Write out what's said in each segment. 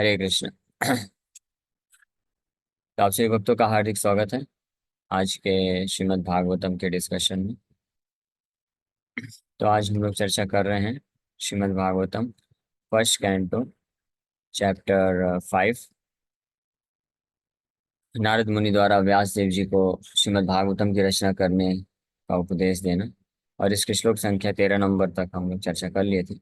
हरे कृष्ण। तो आप सभी भक्तों का हार्दिक स्वागत है आज के श्रीमद् भागवतम के डिस्कशन में। तो आज हम लोग चर्चा कर रहे हैं Shrimad Bhagavatam first canto chapter 5। Narad मुनि द्वारा व्यास देव जी को श्रीमद् भागवतम की रचना करने का उपदेश देना। और इसके श्लोक संख्या 13 नंबर तक हम लोग चर्चा कर लिए थे।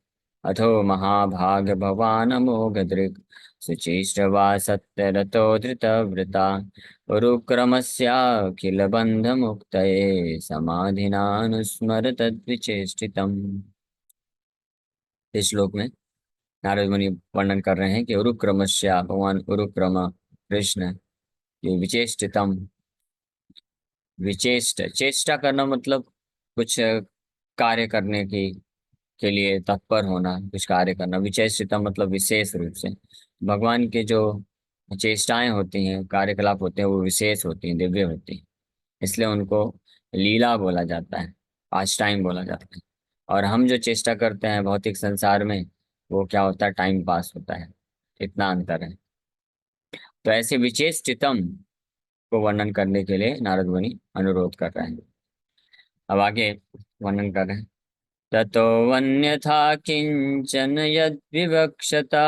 अथो महाभाग भवान अमोघदृक् सुचेष्टवा सत्यरतो धृतव्रता उरुक्रमस्याखिल बंध मुक्तये समाधिनानुस्मर तद्विचेष्टितम्। इस श्लोक में नारद मुनि वर्णन कर रहे हैं कि उरुक्रमस्या भगवान उरुक्रम कृष्ण ये विचेष्टितम। विचेष्ट चेष्टा करना मतलब कुछ कार्य करने की के लिए तत्पर होना, कुछ कार्य करना। विचेष्टितम मतलब विशेष रूप से भगवान के जो चेष्टाएं होती हैं, कार्यकलाप होते हैं, वो विशेष होती हैं, दिव्य होती हैं। इसलिए उनको लीला बोला जाता है, पास टाइम बोला जाता है। और हम जो चेष्टा करते हैं भौतिक संसार में, वो क्या होता है, टाइम पास होता है। इतना अंतर है। तो ऐसे विचेष्टितम को वर्णन करने के लिए नारद मुनि अनुरोध कर रहे हैं। अब आगे वर्णन कर रहे हैं। ततो वन्यथा किंचन यद विवक्षता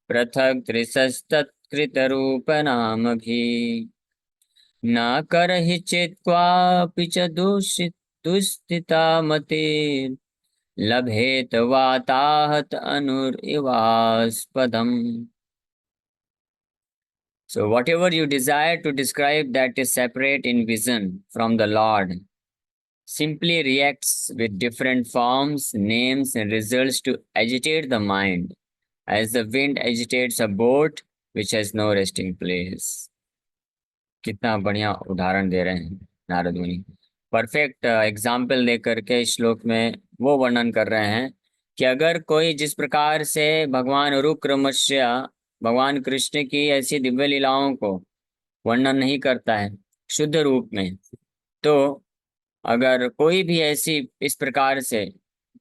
पृथक दृशस्तत्कृतरूप नाम भी न करहि चेत् क्वापि च दुस्थिता मते लभेत वाताहत अनुरिवास्पदम्। So whatever you desire to describe that is separate in vision from the Lord simply reacts with different forms, names, and results to agitate the mind, as the wind agitates a boat which has no resting place. कितना बढ़िया उदाहरण दे रहे हैं नारद मुनि। Perfect example दे करके इस श्लोक में वो वर्णन कर रहे हैं कि अगर कोई जिस प्रकार से भगवान रुक्रमस्य, भगवान कृष्ण की ऐसी दिव्य लीलाओं को वर्णन नहीं करता है शुद्ध रूप में, तो अगर कोई भी ऐसी इस प्रकार से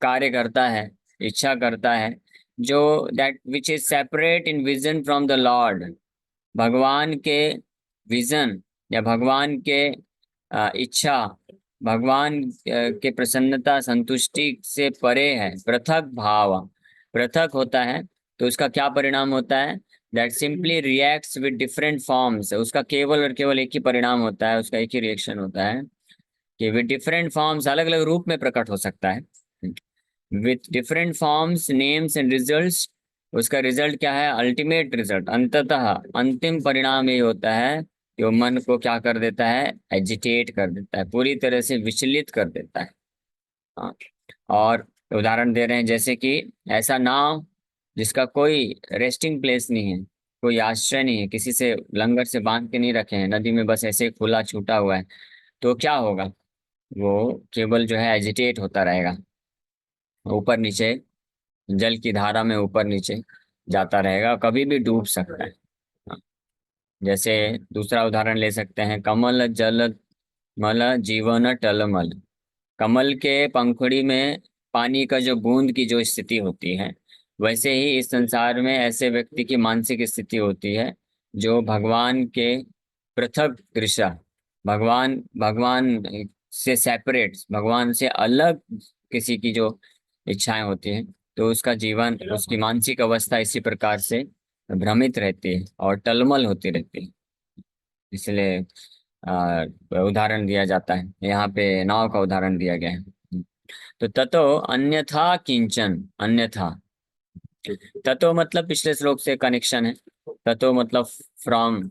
कार्य करता है, इच्छा करता है, जो that which is separate in vision from the Lord, भगवान के विजन या भगवान के इच्छा, भगवान के प्रसन्नता संतुष्टि से परे है, पृथक भाव, पृथक होता है, तो उसका क्या परिणाम होता है? That simply reacts with different forms. उसका केवल और केवल एक ही परिणाम होता है, उसका एक ही रिएक्शन होता है कि विद डिफरेंट फॉर्म्स, अलग अलग रूप में प्रकट हो सकता है, with different forms, names and results. उसका रिजल्ट क्या है? अल्टीमेट रिजल्ट, अंततः अंतिम परिणाम ये होता है कि वो मन को क्या कर देता है? एजिटेट कर देता है, पूरी तरह से विचलित कर देता है। हाँ। और उदाहरण दे रहे हैं जैसे कि ऐसा नाव जिसका कोई रेस्टिंग प्लेस नहीं है, कोई आश्रय नहीं है, किसी से लंगर से बांध के नहीं रखे हैं, नदी में बस ऐसे खुला छूटा हुआ है, तो क्या होगा? वो केवल जो है एजिटेट होता रहेगा, ऊपर नीचे, जल की धारा में ऊपर नीचे जाता रहेगा, कभी भी डूब सकता है। हाँ। जैसे दूसरा उदाहरण ले सकते हैं, कमल जल मल जीवन टलमल। कमल के पंखुड़ी में पानी का जो बूंद की जो स्थिति होती है, वैसे ही इस संसार में ऐसे व्यक्ति की मानसिक स्थिति होती है जो भगवान के पृथक दृशा, भगवान भगवान से सेपरेट, भगवान से अलग किसी की जो इच्छाएं होती हैं, तो उसका जीवन, उसकी मानसिक अवस्था इसी प्रकार से भ्रमित रहती है और टलमल होती रहती है। इसलिए उदाहरण दिया जाता है, यहाँ पे नाव का उदाहरण दिया गया है। तो ततो अन्यथा किंचन, अन्यथा, ततो मतलब पिछले श्लोक से कनेक्शन है। ततो मतलब फ्रॉम,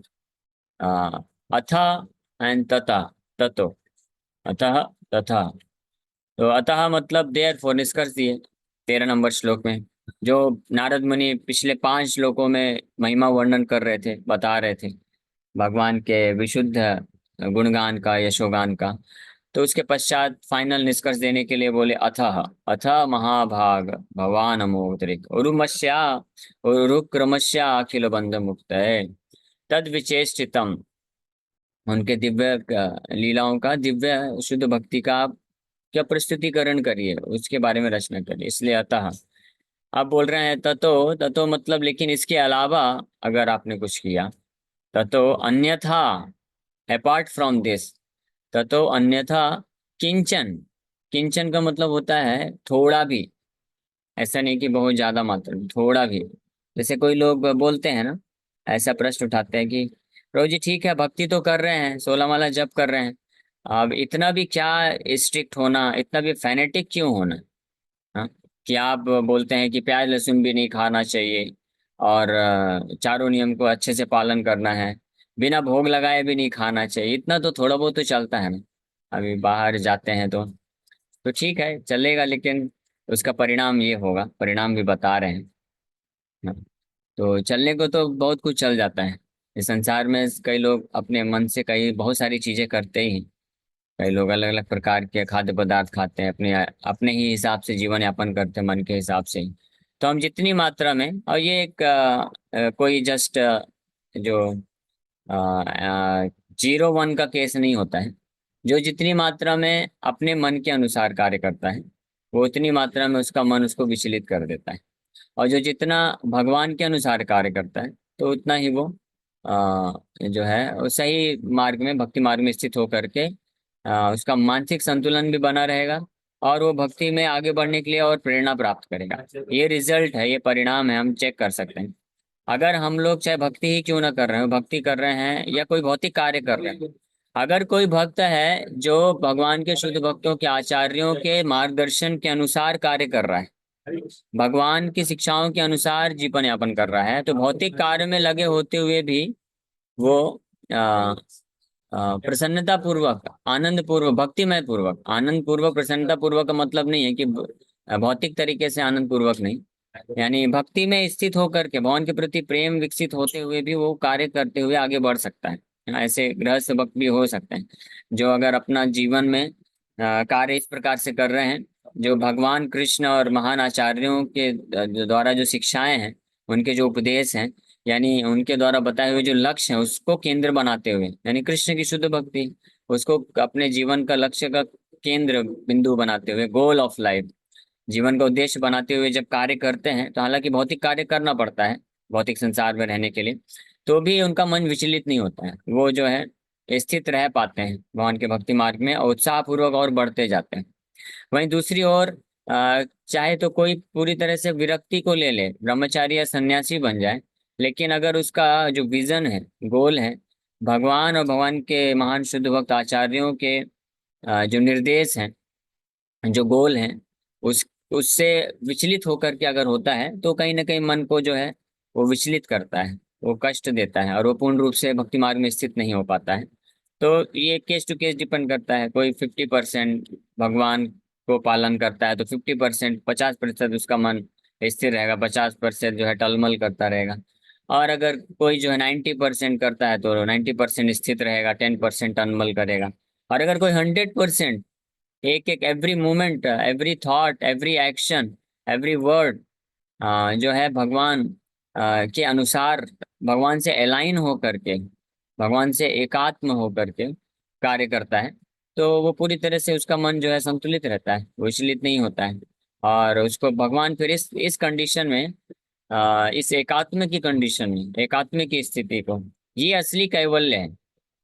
अथा एंड तथा, ततो, अतः, तथा। तो अतः मतलब देयर फॉर, निष्कर्ष दिए 13 नंबर श्लोक में। जो नारद मुनि पिछले 5 श्लोकों में महिमा वर्णन कर रहे थे, बता रहे थे भगवान के विशुद्ध गुणगान का, यशोगान का, तो उसके पश्चात फाइनल निष्कर्ष देने के लिए बोले अथः, अथ महाभाग भवान अमोदृक् उरुमस्या उरुक्रमस्या अखिल बंध मुक्त तद विचेष्टितम। उनके दिव्य लीलाओं का, दिव्य शुद्ध भक्ति का आप क्या प्रस्तुतिकरण करिए, उसके बारे में रचना करिए। इसलिए अतः आप बोल रहे हैं ततो, ततो मतलब लेकिन इसके अलावा अगर आपने कुछ किया, ततो अन्यथा, अपार्ट फ्रॉम दिस, ततो अन्यथा किंचन। किंचन का मतलब होता है थोड़ा भी, ऐसा नहीं कि बहुत ज्यादा मात्रा में, थोड़ा भी। जैसे कोई लोग बोलते हैं ना, ऐसा प्रश्न उठाते हैं कि प्रभु जी ठीक है, भक्ति तो कर रहे हैं, 16 माला जप कर रहे हैं, अब इतना भी क्या स्ट्रिक्ट होना, इतना भी फैनेटिक क्यों होना? हाँ, कि आप बोलते हैं कि प्याज लहसुन भी नहीं खाना चाहिए, और चारों नियम को अच्छे से पालन करना है, बिना भोग लगाए भी नहीं खाना चाहिए, इतना तो थोड़ा बहुत तो चलता है ना। अभी बाहर जाते हैं तो ठीक है चलेगा, लेकिन उसका परिणाम ये होगा, परिणाम भी बता रहे हैं ना। तो चलने को तो बहुत कुछ चल जाता है इस संसार में। कई लोग अपने मन से कई बहुत सारी चीजें करते ही हैं। कई लोग अलग अलग प्रकार के खाद्य पदार्थ खाते हैं, अपने अपने ही हिसाब से जीवन यापन करते हैं, मन के हिसाब से ही। तो हम जितनी मात्रा में, और ये एक कोई जस्ट जो 0-1 का केस नहीं होता है। जो जितनी मात्रा में अपने मन के अनुसार कार्य करता है, वो उतनी मात्रा में उसका मन उसको विचलित कर देता है। और जो जितना भगवान के अनुसार कार्य करता है, तो उतना ही वो जो है वो सही मार्ग में, भक्ति मार्ग में स्थित होकर के उसका मानसिक संतुलन भी बना रहेगा, और वो भक्ति में आगे बढ़ने के लिए और प्रेरणा प्राप्त करेगा। ये रिजल्ट है, ये परिणाम है, हम चेक कर सकते हैं। अगर हम लोग चाहे भक्ति ही क्यों ना कर रहे हो, भक्ति कर रहे हैं या कोई भौतिक कार्य कर रहे हैं, अगर कोई भक्त है जो भगवान के शुद्ध भक्तों के आचार्यों के मार्गदर्शन के अनुसार कार्य कर रहा है, भगवान की शिक्षाओं के अनुसार जीवन यापन कर रहा है, तो भौतिक कार्य में लगे होते हुए भी वो आ, प्रसन्नता पूर्वक, आनंद पूर्वक, भक्तिमय पूर्वक, आनंद पूर्वक, प्रसन्नता पूर्वक का मतलब नहीं है कि भौतिक तरीके से आनंद पूर्वक नहीं, यानी भक्ति में स्थित होकर के भगवान के प्रति प्रेम विकसित होते हुए भी वो कार्य करते हुए आगे बढ़ सकता है। ऐसे गृहस्थ भक्त भी हो सकते हैं जो अगर अपना जीवन में कार्य इस प्रकार से कर रहे हैं, जो भगवान कृष्ण और महान आचार्यों के द्वारा जो शिक्षाएं हैं, उनके जो उपदेश हैं, यानी उनके द्वारा बताए हुए जो लक्ष्य है उसको केंद्र बनाते हुए, यानी कृष्ण की शुद्ध भक्ति, उसको अपने जीवन का लक्ष्य का केंद्र बिंदु बनाते हुए, गोल ऑफ लाइफ, जीवन का उद्देश्य बनाते हुए जब कार्य करते हैं, तो हालांकि भौतिक कार्य करना पड़ता है भौतिक संसार में रहने के लिए, तो भी उनका मन विचलित नहीं होता है, वो जो है स्थित रह पाते हैं भगवान के भक्ति मार्ग में, और उत्साहपूर्वक और बढ़ते जाते हैं। वहीं दूसरी ओर चाहे तो कोई पूरी तरह से विरक्ति को ले ले, ब्रह्मचारी या सन्यासी बन जाए, लेकिन अगर उसका जो विजन है, गोल है, भगवान और भगवान के महान शुद्ध भक्त आचार्यों के जो निर्देश हैं, जो गोल हैं, उस उससे विचलित होकर के अगर होता है, तो कहीं ना कहीं मन को जो है वो विचलित करता है, वो कष्ट देता है, और वो पूर्ण रूप से भक्ति मार्ग में स्थित नहीं हो पाता है। तो ये केस टू केस डिपेंड करता है। कोई 50% भगवान को पालन करता है तो 50%, 50% उसका मन स्थिर रहेगा, 50% जो है टलमल करता रहेगा। और अगर कोई जो है 90% करता है तो 90% स्थित रहेगा, 10% टलमल करेगा। और अगर कोई 100%, एक एक every moment, every thought, every action, every word जो है भगवान के अनुसार, भगवान से अलाइन हो करके, भगवान से एकात्म हो करके कार्य करता है, तो वो पूरी तरह से उसका मन जो है संतुलित रहता है, वो विचलित नहीं होता है। और उसको भगवान फिर इस कंडीशन में, इस एकात्म की कंडीशन में, एकात्म की स्थिति को, ये असली कैवल्य है।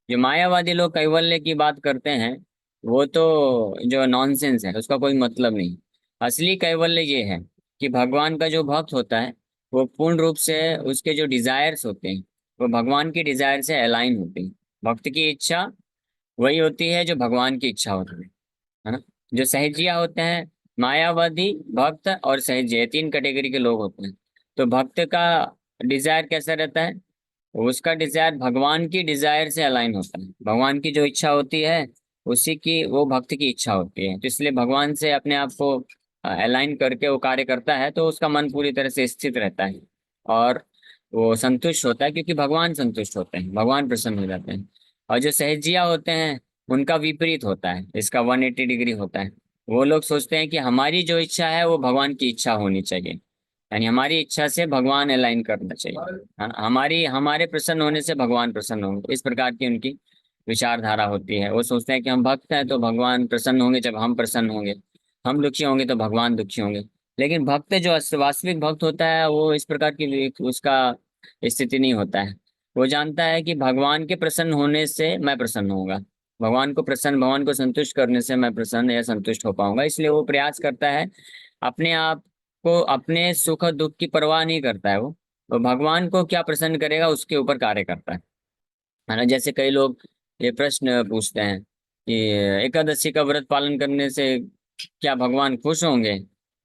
जो मायावादी लोग कैवल्य की बात करते हैं, वो तो जो नॉनसेंस है, उसका कोई मतलब नहीं। असली कैवल्य ये है कि भगवान का जो भक्त होता है, वो पूर्ण रूप से उसके जो डिजायर्स होते हैं, वो भगवान की डिजायर से अलाइन होते हैं। भक्त की इच्छा वही होती है जो भगवान की इच्छा होती है ना। जो सहजिया होते हैं, मायावादी, भक्त और सहजिया, 3 कैटेगरी के लोग होते हैं। तो भक्त का डिजायर कैसा रहता है? उसका डिजायर भगवान की डिजायर से अलाइन होता है, भगवान की जो इच्छा होती है उसी की, वो भक्त की इच्छा होती है, तो इसलिए भगवान से अपने आप को अलाइन करके वो कार्य करता है, तो उसका मन पूरी तरह से स्थित रहता है, और वो संतुष्ट होता है, क्योंकि भगवान संतुष्ट होते हैं, भगवान प्रसन्न हो जाते हैं। और जो सहजिया होते हैं, उनका विपरीत होता है, इसका 180 डिग्री होता है। वो लोग सोचते हैं कि हमारी जो इच्छा है वो भगवान की इच्छा होनी चाहिए, यानी हमारी इच्छा से भगवान अलाइन करना चाहिए, हमारी, हमारे प्रसन्न होने से भगवान प्रसन्न होंगे, इस प्रकार की उनकी विचारधारा होती है। वो सोचते हैं कि हम भक्त हैं तो भगवान प्रसन्न होंगे जब हम प्रसन्न होंगे, हम दुखी होंगे तो भगवान दुखी होंगे। लेकिन भक्त जो वास्तविक भक्त होता है वो इस प्रकार की उसका स्थिति नहीं होता है। वो जानता है कि भगवान के प्रसन्न होने से मैं प्रसन्न होऊंगा, भगवान को संतुष्ट करने से मैं प्रसन्न या संतुष्ट हो पाऊंगा, इसलिए वो प्रयास करता है। अपने आप को, अपने सुख और दुख की परवाह नहीं करता है वो भगवान को क्या प्रसन्न करेगा उसके ऊपर कार्य करता है ना। जैसे कई लोग ये प्रश्न पूछते हैं कि एकादशी का व्रत पालन करने से क्या भगवान खुश होंगे?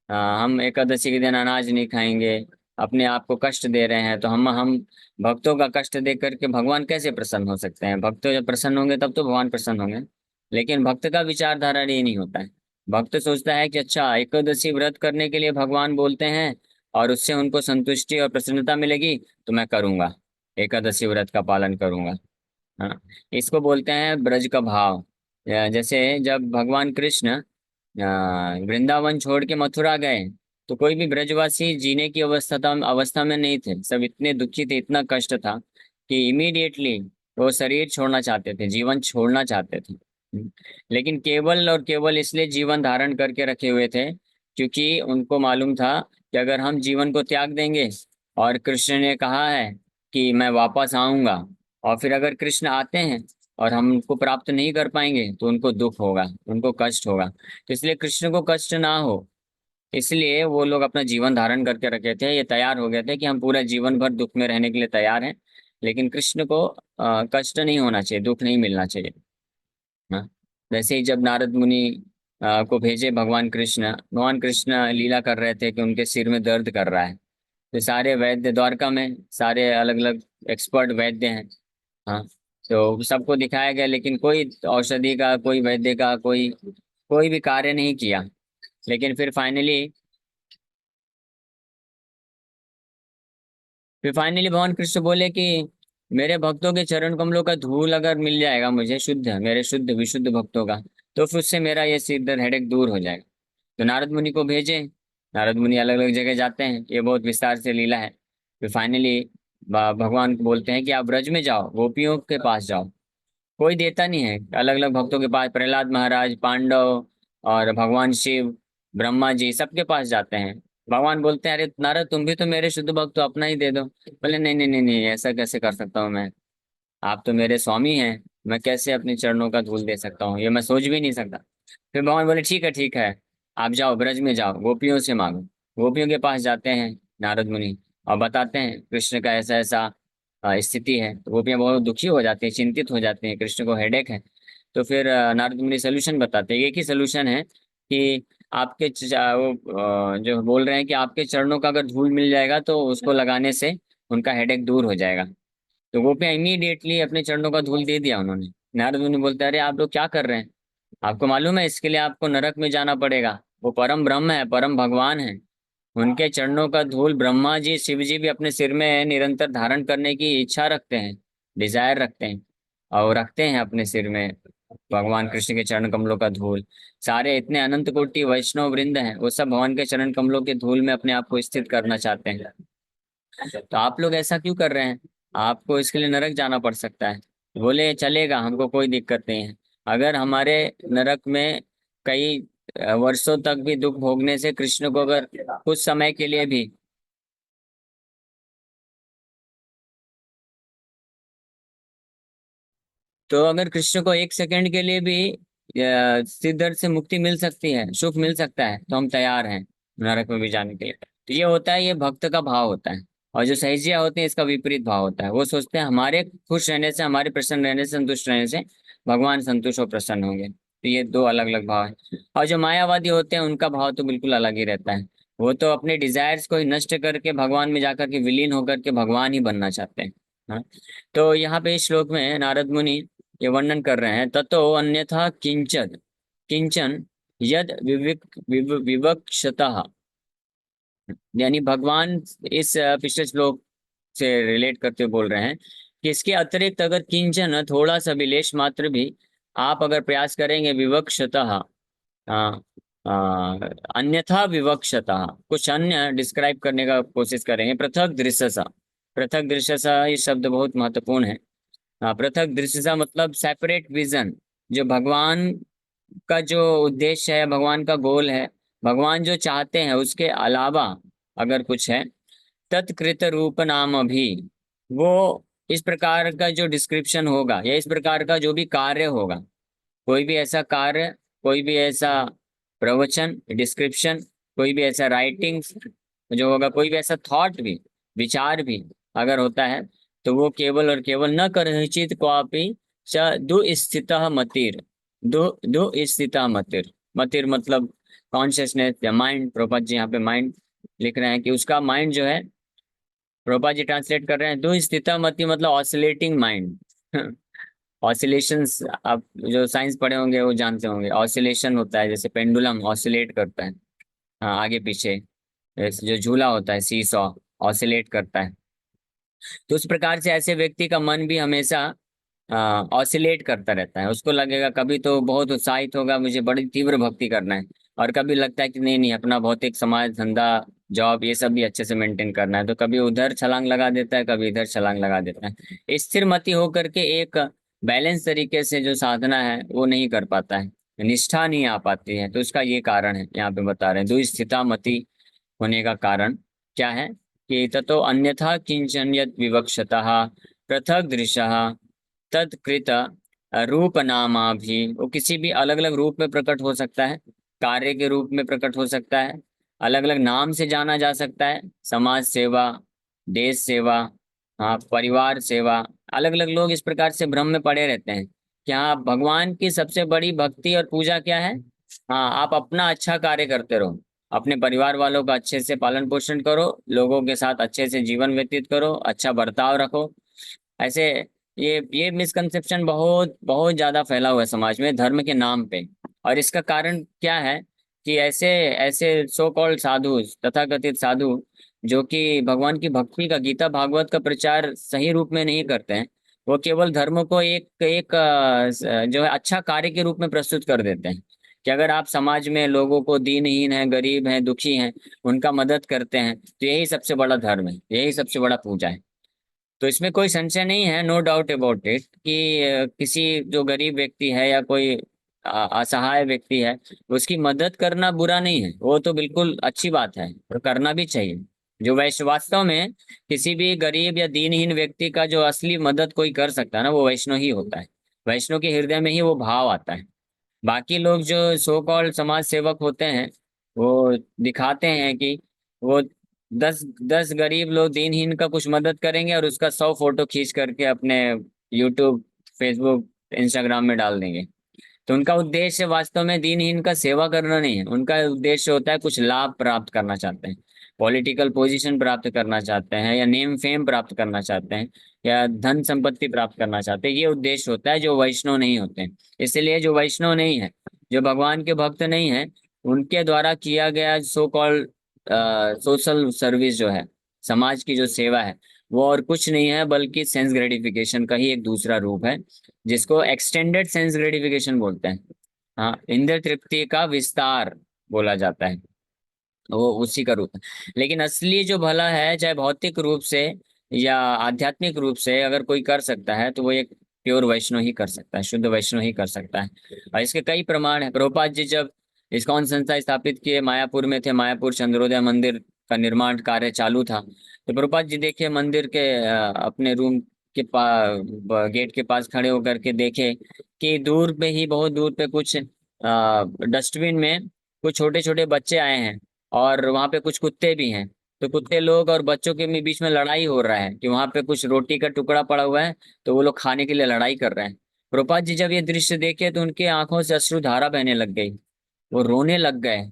हम एकादशी के दिन अनाज नहीं खाएंगे, अपने आप को कष्ट दे रहे हैं, तो हम भक्तों का कष्ट देख करके भगवान कैसे प्रसन्न हो सकते हैं? भक्त जब प्रसन्न होंगे तब तो भगवान प्रसन्न होंगे। लेकिन भक्त का विचारधारा ये नहीं होता है। भक्त सोचता है कि अच्छा, एकादशी व्रत करने के लिए भगवान बोलते हैं और उससे उनको संतुष्टि और प्रसन्नता मिलेगी, तो मैं करूंगा, एकादशी व्रत का पालन करूंगा। हाँ, इसको बोलते हैं ब्रज का भाव। जैसे जब भगवान कृष्ण वृंदावन छोड़ के मथुरा गए, तो कोई भी ब्रजवासी जीने की अवस्था में नहीं थे। सब इतने दुखी थे, इतना कष्ट था कि इमीडिएटली वो शरीर छोड़ना चाहते थे, जीवन छोड़ना चाहते थे। लेकिन केवल और केवल इसलिए जीवन धारण करके रखे हुए थे क्योंकि उनको मालूम था कि अगर हम जीवन को त्याग देंगे, और कृष्ण ने कहा है कि मैं वापस आऊंगा, और फिर अगर कृष्ण आते हैं और हम उनको प्राप्त नहीं कर पाएंगे तो उनको दुख होगा, उनको कष्ट होगा। तो इसलिए कृष्ण को कष्ट ना हो, इसलिए वो लोग अपना जीवन धारण करके रखे थे, ये तैयार हो गए थे कि हम पूरा जीवन भर दुख में रहने के लिए तैयार हैं। लेकिन कृष्ण को कष्ट नहीं होना चाहिए, दुख नहीं मिलना चाहिए। हाँ, वैसे ही जब नारद मुनि को भेजे भगवान कृष्ण लीला कर रहे थे कि उनके सिर में दर्द कर रहा है, तो सारे वैद्य द्वारका में, सारे अलग अलग एक्सपर्ट वैद्य हैं। हाँ, तो सबको दिखाया गया, लेकिन कोई औषधि का, कोई वैद्य का, कोई भी कार्य नहीं किया। लेकिन फिर फाइनली भगवान कृष्ण बोले कि मेरे भक्तों के चरण कमलों का धूल अगर मिल जाएगा मुझे, मेरे शुद्ध विशुद्ध भक्तों का, तो फिर उससे मेरा ये सिर दर्द हेडेक दूर हो जाएगा। तो नारद मुनि को भेजे। नारद मुनि अलग अलग जगह जाते हैं, ये बहुत विस्तार से लीला है। फिर फाइनली भगवान को बोलते हैं कि आप ब्रज में जाओ, गोपियों के पास जाओ। कोई देता नहीं है, अलग अलग भक्तों के पास, प्रहलाद महाराज, पांडव और भगवान शिव, ब्रह्मा जी, सबके पास जाते हैं। भगवान बोलते हैं अरे नारद, तुम भी तो मेरे शुद्ध भक्त हो, अपना ही दे दो। बोले नहीं नहीं नहीं नहीं, ऐसा कैसे कर सकता हूँ मैं? आप तो मेरे स्वामी हैं, मैं कैसे अपने चरणों का धूल दे सकता हूँ? ये मैं सोच भी नहीं सकता। फिर भगवान बोले ठीक है ठीक है, आप जाओ ब्रज में जाओ, गोपियों से मांगो। गोपियों के पास जाते हैं नारद मुनि और बताते हैं कृष्ण का ऐसा ऐसा स्थिति है। तो गोपियाँ बहुत दुखी हो जाती हैं, चिंतित हो जाती हैं, कृष्ण को हेडेक है। तो फिर नारद मुनि सोल्यूशन बताते हैं। एक ही सोल्यूशन है कि जो बोल रहे हैं कि आपके चरणों का अगर धूल मिल जाएगा तो उसको लगाने से उनका हेडेक दूर हो जाएगा। तो गोपियाँ इमीडिएटली अपने चरणों का धूल दे दिया उन्होंने। नारद मुनि बोलते हैं अरे आप लोग क्या कर रहे हैं? आपको मालूम है इसके लिए आपको नरक में जाना पड़ेगा। वो परम ब्रह्म है, परम भगवान है, उनके चरणों का धूल ब्रह्मा जी, शिव जी भी अपने सिर में निरंतर धारण करने की इच्छा रखते हैं, डिजायर रखते हैं, और रखते हैं अपने सिर में भगवान कृष्ण के चरण कमलों का धूल। सारे इतने अनंत कोटि वैष्णव वृंद हैं, वो सब भगवान के चरण कमलों के धूल में अपने आप को स्थित करना चाहते हैं। तो आप लोग ऐसा क्यों कर रहे हैं? आपको इसके लिए नरक जाना पड़ सकता है। बोले चलेगा, हमको कोई दिक्कत नहीं है। अगर हमारे नरक में कई वर्षों तक भी दुख भोगने से कृष्ण को अगर कुछ समय के लिए भी, तो अगर कृष्ण को एक सेकंड के लिए भी सिर दर्द से मुक्ति मिल सकती है, सुख मिल सकता है, तो हम तैयार हैं नरक में भी जाने के लिए। तो ये होता है, ये भक्त का भाव होता है। और जो सहजिया होते हैं, इसका विपरीत भाव होता है। वो सोचते हैं हमारे खुश रहने से, हमारे प्रसन्न रहने से, संतुष्ट रहने से भगवान संतुष्ट और प्रसन्न होंगे। तो ये दो अलग अलग भाव है। और जो मायावादी होते हैं उनका भाव तो बिल्कुल अलग ही रहता है। वो तो अपने डिजायर्स को ही नष्ट करके भगवान में जाकर के विलीन होकर के भगवान ही बनना चाहते हैं। हाँ? तो यहाँ पे इस श्लोक में नारद मुनि ये वर्णन कर रहे हैं, ततो अन्यथा किंचन किंचन यद विवक्षतः। यानी भगवान इस पिछले श्लोक से रिलेट करते हुए बोल रहे हैं कि इसके अतिरिक्त अगर किंचन, थोड़ा सा भी, लेश मात्र भी आप अगर प्रयास करेंगे, विवक्षतः, हाँ, अन्यथा विवक्षतः, कुछ अन्य डिस्क्राइब करने का कोशिश करेंगे, पृथक दृश्य सा। पृथक दृश्य सा ये शब्द बहुत महत्वपूर्ण है। हाँ, पृथक दृष्टि का मतलब सेपरेट विजन। जो भगवान का जो उद्देश्य है, भगवान का गोल है, भगवान जो चाहते हैं उसके अलावा अगर कुछ है, तत्कृत रूप नाम भी, वो इस प्रकार का जो डिस्क्रिप्शन होगा या इस प्रकार का जो भी कार्य होगा, कोई भी ऐसा कार्य, कोई भी ऐसा प्रवचन डिस्क्रिप्शन, कोई भी ऐसा राइटिंग्स जो होगा, कोई भी ऐसा थॉट भी, विचार भी अगर होता है, तो वो केवल और केवल न करहिचित क्वापि च दुस्थितः मतिर, दु दुस्थितः मतिर, मतिर मतलब कॉन्शियसनेस या माइंड। प्रभुपाद जी यहाँ पे माइंड लिख रहे हैं कि उसका माइंड जो है, प्रभुपाद जी ट्रांसलेट कर रहे हैं, दुस्थितः मति मतलब ऑसिलेटिंग माइंड। ऑसिलेशंस आप जो साइंस पढ़े होंगे वो जानते होंगे, ऑसिलेशन होता है जैसे पेंडुलम ऑसिलेट करता है, हाँ आगे पीछे, जैसे जो झूला होता है सी सॉ, ऑसिलेट करता है। तो उस प्रकार से ऐसे व्यक्ति का मन भी हमेशा ऑसिलेट करता रहता है। उसको लगेगा कभी तो बहुत उत्साहित होगा, मुझे बड़ी तीव्र भक्ति करना है, और कभी लगता है कि नहीं नहीं, अपना भौतिक समाज धंधा जॉब ये सब भी अच्छे से मेंटेन करना है, तो कभी उधर छलांग लगा देता है, कभी इधर छलांग लगा देता है। स्थिर मति होकर के एक बैलेंस तरीके से जो साधना है वो नहीं कर पाता है, निष्ठा नहीं आ पाती है। तो उसका ये कारण है यहाँ पे बता रहे हैं, दुस्थिता मति होने का कारण क्या है कि ततो अन्यथा किंचन यद विवक्षतः पृथक दृशः तत्कृत रूप नामा भी, वो किसी भी अलग अलग रूप में प्रकट हो सकता है, कार्य के रूप में प्रकट हो सकता है, अलग अलग नाम से जाना जा सकता है, समाज सेवा, देश सेवा, हाँ परिवार सेवा। अलग अलग लोग इस प्रकार से भ्रम में पड़े रहते हैं कि हाँ भगवान की सबसे बड़ी भक्ति और पूजा क्या है, हाँ आप अपना अच्छा कार्य करते रहो, अपने परिवार वालों का अच्छे से पालन पोषण करो, लोगों के साथ अच्छे से जीवन व्यतीत करो, अच्छा बर्ताव रखो। ऐसे ये मिसकंसेप्शन बहुत बहुत ज्यादा फैला हुआ है समाज में धर्म के नाम पे। और इसका कारण क्या है कि ऐसे ऐसे सो कॉल्ड साधु, तथाकथित साधु, जो कि भगवान की भक्ति का, गीता भागवत का प्रचार सही रूप में नहीं करते हैं, वो केवल धर्म को एक एक जो है अच्छा कार्य के रूप में प्रस्तुत कर देते हैं कि अगर आप समाज में लोगों को, दीनहीन है, गरीब हैं, दुखी हैं, उनका मदद करते हैं, तो यही सबसे बड़ा धर्म है, यही सबसे बड़ा पूजा है। तो इसमें कोई संशय नहीं है, नो डाउट अबाउट इट, कि किसी जो गरीब व्यक्ति है या कोई असहाय व्यक्ति है, उसकी मदद करना बुरा नहीं है, वो तो बिल्कुल अच्छी बात है और करना भी चाहिए। जो वैश्य वास्तव में किसी भी गरीब या दीनहीन व्यक्ति का जो असली मदद कोई कर सकता है ना, वो वैष्णव ही होता है। वैष्णव के हृदय में ही वो भाव आता है। बाकी लोग जो सो कॉल्ड समाज सेवक होते हैं, वो दिखाते हैं कि वो 10 10 गरीब लोग दीनहीन का कुछ मदद करेंगे और उसका 100 फोटो खींच करके अपने यूट्यूब, फेसबुक, इंस्टाग्राम में डाल देंगे। तो उनका उद्देश्य वास्तव में दीनहीन का सेवा करना नहीं है, उनका उद्देश्य होता है कुछ लाभ प्राप्त करना चाहते हैं, पॉलिटिकल पोजीशन प्राप्त करना चाहते हैं, या नेम फेम प्राप्त करना चाहते हैं, या धन संपत्ति प्राप्त करना चाहते हैं। ये उद्देश्य होता है, जो वैष्णव नहीं होते हैं। इसलिए जो वैष्णव नहीं है, जो भगवान के भक्त नहीं है, उनके द्वारा किया गया सो कॉल्ड सोशल सर्विस जो है, समाज की जो सेवा है, वो और कुछ नहीं है बल्कि सेंस ग्रेटिफिकेशन का ही एक दूसरा रूप है, जिसको एक्सटेंडेड सेंस ग्रेटिफिकेशन बोलते हैं। हाँ, इंद्रिय तृप्ति का विस्तार बोला जाता है, वो उसी का रूप है। लेकिन असली जो भला है, चाहे भौतिक रूप से या आध्यात्मिक रूप से अगर कोई कर सकता है, तो वो एक प्योर वैष्णव ही कर सकता है, शुद्ध वैष्णव ही कर सकता है। और इसके कई प्रमाण है। प्रभुपाद जी जब इस्कॉन संस्था स्थापित किए, मायापुर में थे, मायापुर चंद्रोदय मंदिर का निर्माण कार्य चालू था, तो प्रभुपाद जी देखिए मंदिर के अपने रूम के गेट के पास खड़े होकर के देखे कि दूर पे ही, बहुत दूर पे कुछ डस्टबिन में कुछ छोटे छोटे बच्चे आए हैं, और वहां पे कुछ कुत्ते भी हैं। तो कुत्ते लोग और बच्चों के बीच में लड़ाई हो रहा है कि वहां पे कुछ रोटी का टुकड़ा पड़ा हुआ है, तो वो लोग खाने के लिए लड़ाई कर रहे हैं। प्रभुपाद जी जब ये दृश्य देखे तो उनके आंखों से अश्रुधारा बहने लग गई, वो रोने लग गए,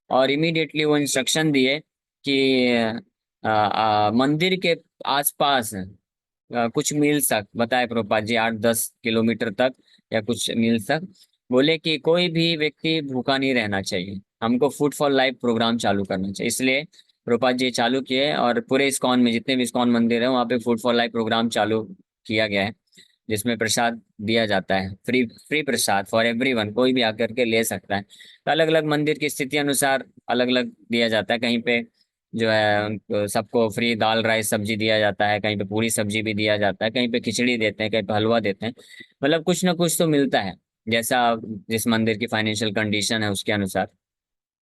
और इमीडिएटली वो इंस्ट्रक्शन दिए कि मंदिर के आसपास कुछ मील तक, बताए प्रभुपाद जी 8 10 किलोमीटर तक या कुछ मील तक, बोले कि कोई भी व्यक्ति भूखा नहीं रहना चाहिए, हमको फूड फॉर लाइफ प्रोग्राम चालू करना चाहिए। इसलिए प्रभुपाद जी चालू किए, और पूरे इस्कॉन में जितने भी इस्कॉन मंदिर है वहाँ पे फूड फॉर लाइफ प्रोग्राम चालू किया गया है, जिसमें प्रसाद दिया जाता है, free free Prasad for everyone, कोई भी आकर के ले सकता है। तो अलग अलग मंदिर की स्थिति अनुसार अलग अलग दिया जाता है। कहीं पे जो है उनको सबको फ्री दाल राइस सब्जी दिया जाता है, कहीं पे पूरी सब्जी भी दिया जाता है, कहीं पे खिचड़ी देते हैं, कहीं पे हलवा देते हैं। मतलब कुछ ना कुछ तो मिलता है, जैसा जिस मंदिर की फाइनेंशियल कंडीशन है उसके अनुसार।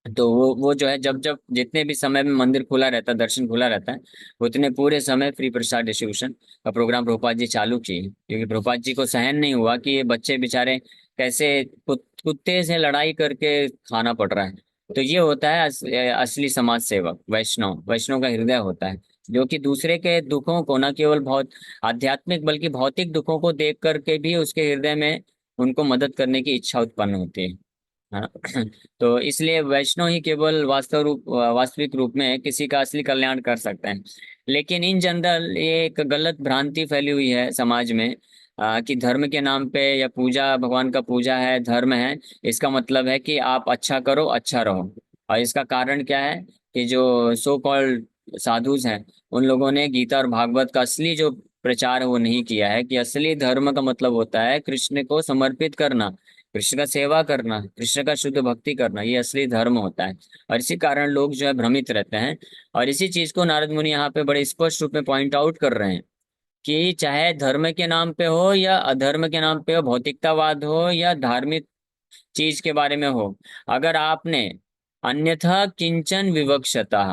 तो वो जो है, जब जब जितने भी समय में मंदिर खुला रहता है, दर्शन खुला रहता है, उतने पूरे समय फ्री प्रसाद डिस्ट्रीब्यूशन का प्रोग्राम प्रभुपाद जी चालू किए, क्योंकि प्रभुपाद जी को सहन नहीं हुआ कि ये बच्चे बेचारे कैसे कुत्ते से लड़ाई करके खाना पड़ रहा है। तो ये होता है असली समाज सेवक, वैष्णव। वैष्णव का हृदय होता है, जो कि दूसरे के दुखों को न केवल बहुत आध्यात्मिक बल्कि भौतिक दुखों को देख करके भी उसके हृदय में उनको मदद करने की इच्छा उत्पन्न होती है। हाँ। तो इसलिए वैष्णव ही केवल वास्तविक रूप में किसी का असली कल्याण कर सकते हैं। लेकिन इन जनरल ये एक गलत भ्रांति फैली हुई है समाज में, कि धर्म के नाम पे या पूजा, भगवान का पूजा है, धर्म है, इसका मतलब है कि आप अच्छा करो, अच्छा रहो। और इसका कारण क्या है कि जो सो कॉल्ड साधुज हैं, उन लोगों ने गीता और भागवत का असली जो प्रचार है वो नहीं किया है, कि असली धर्म का मतलब होता है कृष्ण को समर्पित करना, कृष्ण का सेवा करना, कृष्ण का शुद्ध भक्ति करना, ये असली धर्म होता है। और इसी कारण लोग जो है भ्रमित रहते हैं। और इसी चीज को नारद मुनि यहाँ पे बड़े स्पष्ट रूप में पॉइंट आउट कर रहे हैं, कि चाहे धर्म के नाम पे हो या अधर्म के नाम पे हो, भौतिकतावाद हो या धार्मिक चीज के बारे में हो, अगर आपने अन्यथा किंचन विवक्षता,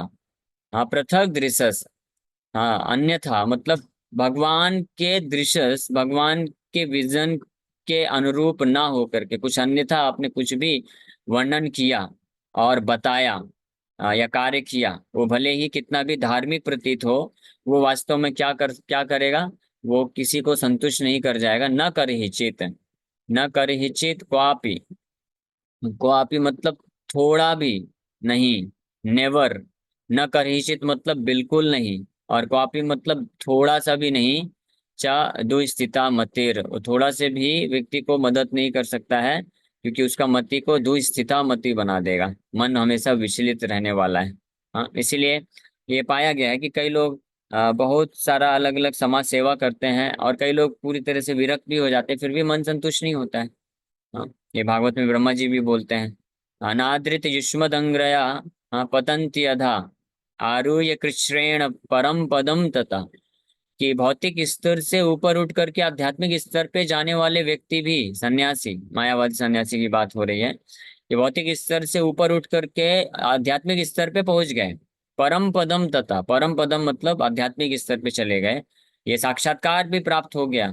हाँ, पृथक दृशस, हाँ, अन्यथा मतलब भगवान के दृश्यस, भगवान के विजन के अनुरूप ना हो करके कुछ अन्यथा आपने कुछ भी वर्णन किया और बताया, या कार्य किया, वो भले ही कितना भी धार्मिक प्रतीत हो, वो वास्तव में क्या करेगा, वो किसी को संतुष्ट नहीं कर जाएगा। न कर ही चित, न कर ही चित क्वापि, क्वापि मतलब थोड़ा भी नहीं, नेवर। न करहिचित मतलब बिल्कुल नहीं, और क्वापि मतलब थोड़ा सा भी नहीं। चा दुस्थिता मतिर, वो थोड़ा से भी व्यक्ति को मदद नहीं कर सकता है, क्योंकि उसका मति को दुस्थिता मति बना देगा। मन हमेशा विचलित रहने वाला है। हाँ, इसीलिए ये पाया गया है कि कई लोग बहुत सारा अलग अलग समाज सेवा करते हैं, और कई लोग पूरी तरह से विरक्त भी हो जाते हैं, फिर भी मन संतुष्ट नहीं होता है। हाँ, ये भागवत में ब्रह्मा जी भी बोलते हैं, अनादृत युष्मदंग्रया, हाँ, पतंति अधा, आरुह्य कृच्छ्रेण परम पदम तथा, कि भौतिक स्तर से ऊपर उठ करके आध्यात्मिक स्तर पे जाने वाले व्यक्ति भी, सन्यासी, मायावादी सन्यासी की बात हो रही है, कि भौतिक स्तर से ऊपर उठ करके आध्यात्मिक स्तर पे पहुंच गए। परम पदम तथा, परम पदम मतलब आध्यात्मिक स्तर पे चले गए, ये साक्षात्कार भी प्राप्त हो गया।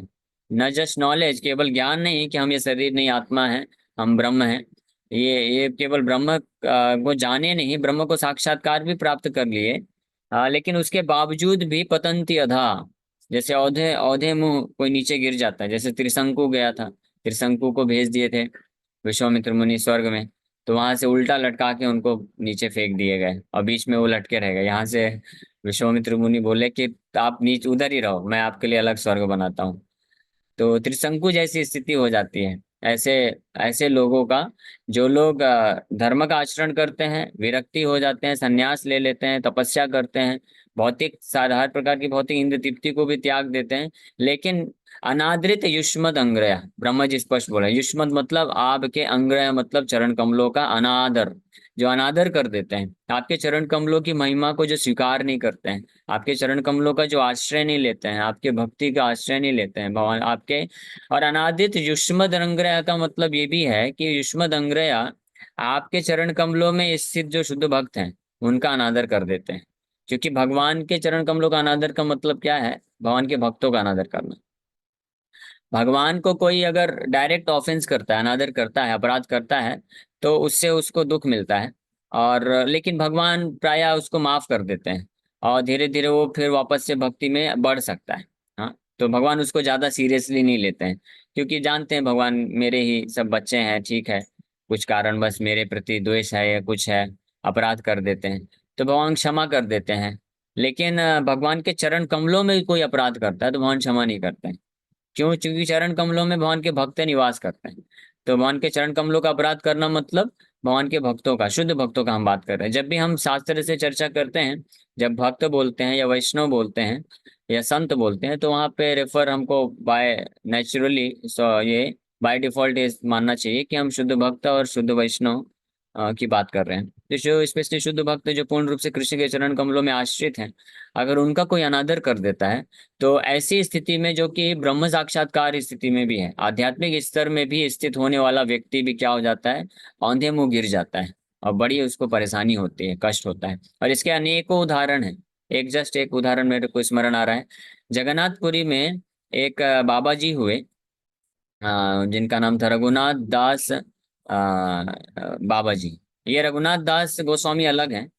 न जस्ट नॉलेज, केवल ज्ञान नहीं कि हम ये शरीर नहीं, आत्मा है, हम ब्रह्म हैं, ये केवल ब्रह्म को जाने नहीं, ब्रह्म को साक्षात्कार भी प्राप्त कर लिए। लेकिन उसके बावजूद भी पतंती अधा, जैसे औधे औधे मुंह कोई नीचे गिर जाता है, जैसे त्रिशंकु गया था, त्रिशंकु को भेज दिए थे विश्वामित्र मुनि स्वर्ग में, तो वहां से उल्टा लटका के उनको नीचे फेंक दिए गए, और बीच में वो लटके रह गए। यहाँ से विश्वामित्र मुनि बोले कि आप नीचे उधर ही रहो, मैं आपके लिए अलग स्वर्ग बनाता हूँ। तो त्रिशंकु जैसी स्थिति हो जाती है ऐसे ऐसे लोगों का, जो लोग धर्म का आचरण करते हैं, विरक्ति हो जाते हैं, संन्यास ले लेते हैं, तपस्या करते हैं, भौतिक साधारण प्रकार की भौतिक इंद्र तृप्ति को भी त्याग देते हैं, लेकिन अनादृत युष्मद अंग्रय, ब्रह्मा जी स्पष्ट बोला, युष्मद मतलब आपके अंग्रय मतलब चरण कमलों का अनादर, जो अनादर कर देते हैं, आपके चरण कमलों की महिमा को जो स्वीकार नहीं करते हैं, आपके चरण कमलों का जो आश्रय नहीं लेते हैं, आपके भक्ति का आश्रय नहीं लेते हैं भगवान आपके। और अनादित युष्मद अंग्रय का मतलब ये भी है कि युष्मद अंग्रय आपके चरण कमलों में स्थित जो शुद्ध भक्त हैं, उनका अनादर कर देते हैं। क्योंकि भगवान के चरण कमलों का अनादर का मतलब क्या है, भगवान के भक्तों का अनादर करना। भगवान को कोई अगर डायरेक्ट ऑफेंस करता है, अनादर करता है, अपराध करता है, तो उससे उसको दुख मिलता है, और लेकिन भगवान प्रायः उसको माफ कर देते हैं, और धीरे धीरे वो फिर वापस से भक्ति में बढ़ सकता है। हाँ, तो भगवान उसको ज्यादा सीरियसली नहीं लेते हैं, क्योंकि जानते हैं भगवान मेरे ही सब बच्चे हैं, ठीक है, कुछ कारणवश मेरे प्रति द्वेष है या कुछ है, अपराध कर देते हैं, तो भगवान क्षमा कर देते हैं। लेकिन भगवान के चरण कमलों में कोई अपराध करता है तो भगवान क्षमा नहीं करते हैं। क्यों? क्योंकि चरण कमलों में भगवान के भक्त निवास करते हैं। तो भगवान के चरण कमलों का अपराध करना मतलब भगवान के भक्तों का, शुद्ध भक्तों का हम बात कर रहे हैं। जब भी हम शास्त्र से चर्चा करते हैं, जब भक्त बोलते हैं या वैष्णव बोलते हैं या संत बोलते हैं, तो वहाँ पे रेफर हमको बाय नेचुरली, ये बाय डिफॉल्ट ये मानना चाहिए कि हम शुद्ध भक्त और शुद्ध वैष्णव की बात कर रहे हैं। तो जो स्पेशली शुद्ध भक्त जो पूर्ण रूप से कृष्ण के चरण कमलों में आश्रित हैं, अगर उनका कोई अनादर कर देता है, तो ऐसी स्थिति में, जो कि ब्रह्म साक्षात्कार स्थिति में भी है, आध्यात्मिक स्तर में भी स्थित होने वाला व्यक्ति भी क्या हो जाता है, औंधे मुंह गिर जाता है, और बड़ी उसको परेशानी होती है, कष्ट होता है। और इसके अनेकों उदाहरण हैं। एक उदाहरण मेरे को स्मरण आ रहा है। जगन्नाथपुरी में एक बाबा जी हुए, जिनका नाम था रघुनाथ दास बाबा जी। ये रघुनाथ दास गोस्वामी अलग हैं।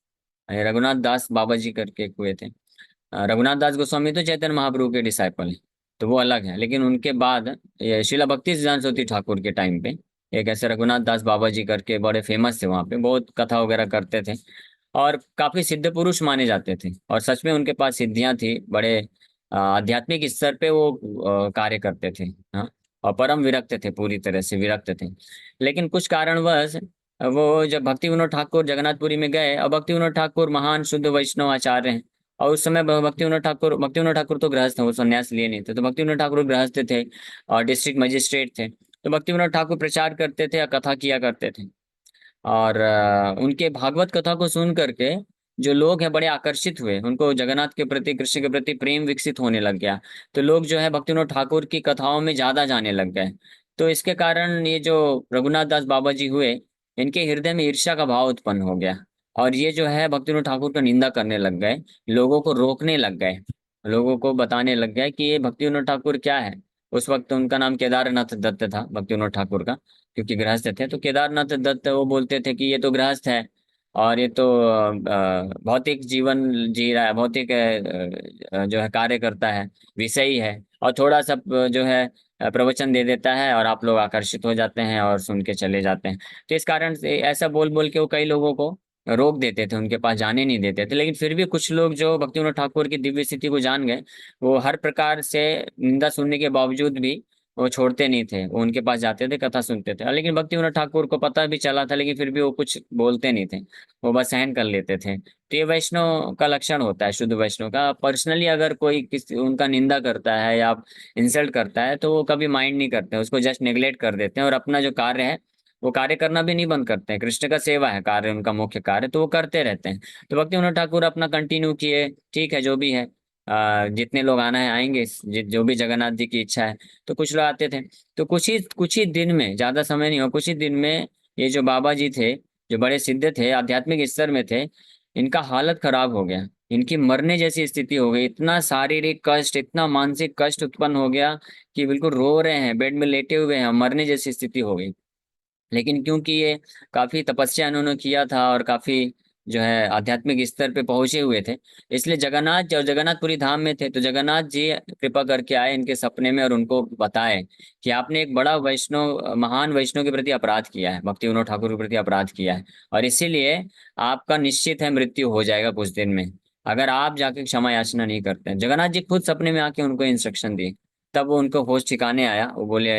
ये रघुनाथ दास बाबा जी करके एक हुए थे। रघुनाथ दास गोस्वामी तो चैतन्य महाप्रभु के डिसाइपल हैं, तो वो अलग है। लेकिन उनके बाद ये शिला भक्ति सिद्धांत सरस्वती ठाकुर के टाइम पे एक ऐसे रघुनाथ दास बाबा जी करके बड़े फेमस थे, वहाँ पे बहुत कथा वगैरह करते थे और काफी सिद्ध पुरुष माने जाते थे। और सच में उनके पास सिद्धियां थी, बड़े आध्यात्मिक स्तर पे वो कार्य करते थे। हाँ, और परम विरक्त थे, पूरी तरह से विरक्त थे। लेकिन कुछ कारणवश वो जब भक्ति विनोद ठाकुर जगन्नाथपुरी में गए, और भक्ति विनोद ठाकुर महान शुद्ध वैष्णव आचार्य हैं। और उस समय भक्ति विनोद ठाकुर तो गृहस्थ थे, वो संन्यास लिए नहीं थे। तो भक्ति विनोद ठाकुर गृहस्थ थे और डिस्ट्रिक्ट मजिस्ट्रेट थे। तो भक्ति विनोद ठाकुर प्रचार करते थे या कथा किया करते थे। और उनके भागवत कथा को सुन करके जो लोग हैं बड़े आकर्षित हुए, उनको जगन्नाथ के प्रति, कृष्ण के प्रति प्रेम विकसित होने लग गया। तो लोग जो है भक्तिविनोद ठाकुर की कथाओं में ज्यादा जाने लग गए। तो इसके कारण ये जो रघुनाथ दास बाबा जी हुए, इनके हृदय में ईर्ष्या का भाव उत्पन्न हो गया। और ये जो है भक्तिविनोद ठाकुर का निंदा करने लग गए, लोगों को रोकने लग गए, लोगों को बताने लग गए कि ये भक्तिविनोद ठाकुर क्या है। उस वक्त उनका नाम केदारनाथ दत्त था, भक्तिविनोद ठाकुर का, क्योंकि गृहस्थ थे। तो केदारनाथ दत्त वो बोलते थे कि ये तो गृहस्थ है और ये तो भौतिक जीवन जी रहा है, भौतिक जो है कार्य करता है, विषयी है। और थोड़ा सा जो है प्रवचन दे देता है और आप लोग आकर्षित हो जाते हैं और सुन के चले जाते हैं। तो इस कारण से ऐसा बोल बोल के वो कई लोगों को रोक देते थे, उनके पास जाने नहीं देते थे। लेकिन फिर भी कुछ लोग जो भक्ति विनोद ठाकुर की दिव्य स्थिति को जान गए, वो हर प्रकार से निंदा सुनने के बावजूद भी वो छोड़ते नहीं थे, वो उनके पास जाते थे, कथा सुनते थे। लेकिन भक्ति विनोद ठाकुर को पता भी चला था, लेकिन फिर भी वो कुछ बोलते नहीं थे, वो बस सहन कर लेते थे। तो ये वैष्णव का लक्षण होता है, शुद्ध वैष्णव का। पर्सनली अगर कोई किसी उनका निंदा करता है या इंसल्ट करता है, तो वो कभी माइंड नहीं करते हैं, उसको जस्ट नेग्लेक्ट कर देते हैं और अपना जो कार्य है वो कार्य करना भी नहीं बंद करते हैं। कृष्ण का सेवा है कार्य, उनका मुख्य कार्य, तो वो करते रहते हैं। तो भक्ति विनोद ठाकुर अपना कंटिन्यू किए, ठीक है जो भी है। जितने लोग आना है आएंगे, जो भी जगन्नाथ जी की इच्छा है। तो कुछ लोग आते थे। तो कुछ ही दिन में, ज्यादा समय नहीं हुआ, कुछ ही दिन में ये जो बाबा जी थे, जो बड़े सिद्ध थे, आध्यात्मिक स्तर में थे, इनका हालत खराब हो गया। इनकी मरने जैसी स्थिति हो गई। इतना शारीरिक कष्ट, इतना मानसिक कष्ट उत्पन्न हो गया कि बिल्कुल रो रहे हैं, बेड में लेटे हुए हैं, मरने जैसी स्थिति हो गई। लेकिन क्योंकि ये काफी तपस्या इन्होंने किया था और काफी जो है आध्यात्मिक स्तर पे पहुंचे हुए थे, इसलिए जगन्नाथपुरी धाम में थे, तो जगन्नाथ जी कृपा करके आए इनके सपने में और उनको बताए कि आपने एक बड़ा वैष्णव, महान वैष्णव के प्रति अपराध किया है, भक्ति विनोद ठाकुर के प्रति अपराध किया है। और इसीलिए आपका निश्चित है मृत्यु हो जाएगा कुछ दिन में, अगर आप जाके क्षमा याचना नहीं करते हैं। जगन्नाथ जी खुद सपने में आके उनको इंस्ट्रक्शन दी। तब वो उनको होश ठिकाने आया, वो बोले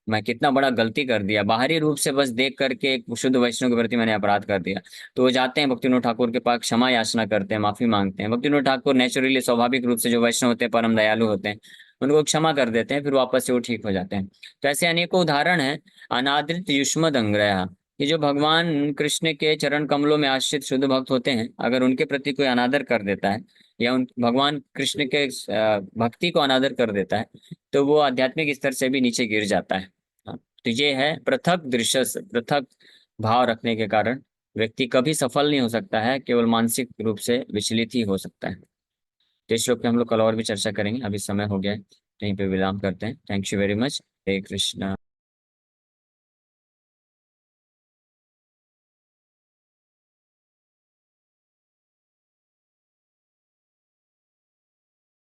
मैं कितना बड़ा गलती कर दिया, बाहरी रूप से बस देख करके एक शुद्ध वैष्णव के प्रति मैंने अपराध कर दिया। तो वो जाते हैं भक्ति विनोद ठाकुर के पास, क्षमा याचना करते हैं, माफी मांगते हैं। भक्ति विनोद ठाकुर नेचुरली, स्वाभाविक रूप से जो वैष्णव होते हैं परम दयालु होते हैं, उनको क्षमा कर देते हैं, फिर वापस से वो ठीक हो जाते हैं। तो ऐसे अनेकों उदाहरण हैं। अनादृत युष्मद् अंग्रह, ये जो भगवान कृष्ण के चरण कमलों में आश्रित शुद्ध भक्त होते हैं, अगर उनके प्रति कोई अनादर कर देता है या उन भगवान कृष्ण के भक्ति को अनादर कर देता है, तो वो आध्यात्मिक स्तर से भी नीचे गिर जाता है। हाँ, तो ये है पृथक दृश्य, पृथक भाव रखने के कारण व्यक्ति कभी सफल नहीं हो सकता है, केवल मानसिक रूप से विचलित ही हो सकता है। तो इस श्लोक पे हम लोग कल और भी चर्चा करेंगे, अभी समय हो गया है, यहीं पे विराम करते हैं। Thank you very much. Hare Krishna.